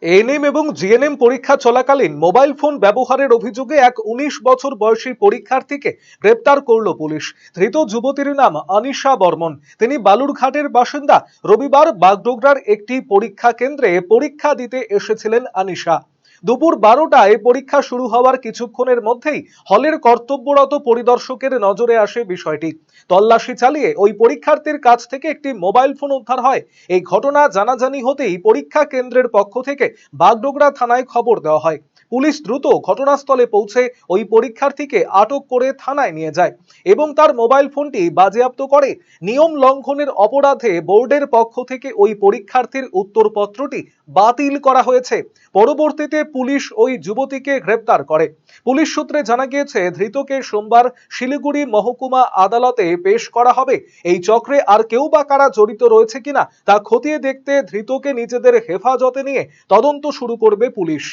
ANM এবং GNM পরীক্ষা চলাকালীন মোবাইল ফোন ব্যবহারের অভিযোগে এক ১৯ বছর বয়সী পরীক্ষার্থীকে গ্রেপ্তার করল পুলিশ। ধৃত যুবতীর নাম আনিশা বর্মন। তিনি বালুরঘাটের বাসিন্দা। রবিবার বাগডোগরার একটি পরীক্ষা কেন্দ্রে পরীক্ষা দিতে এসেছিলেন আনিশা। দুপুর ১২টায় পরীক্ষা শুরু হওয়ার কিছুক্ষণের মধ্যেই হলের কর্তব্যরত পরিদর্শকের নজরে আসে বিষয়টি। তল্লাশি চালিয়ে ওই পরীক্ষার্থীর কাছ থেকে একটি মোবাইল ফোন উদ্ধার হয়। এই ঘটনা জানাজানি হতেই পরীক্ষা কেন্দ্রের পক্ষ থেকে বাগডোগরা থানায় খবর দেওয়া হয়। পুলিশ দ্রুত ঘটনাস্থলে পৌঁছে ওই পরীক্ষার্থীকে আটক করে থানায় নিয়ে যায় এবং তার মোবাইল ফোনটি বাজেয়াপ্ত করে। নিয়ম লঙ্ঘনের অপরাধে বোর্ডের পক্ষ থেকে ওই পরীক্ষার্থীর উত্তরপত্রটি বাতিল করা হয়েছে। পরবর্তীতে পুলিশ ওই যুবতীকে গ্রেপ্তার করে। পুলিশ সূত্রে জানা গিয়েছে, ধৃতকে সোমবার শিলিগুড়ি মহকুমা আদালতে পেশ করা হবে। এই চক্রে আর কেউ বা কারা জড়িত রয়েছে কিনা তা খতিয়ে দেখতে ধৃতকে নিজেদের হেফাজতে নিয়ে তদন্ত শুরু করবে পুলিশ।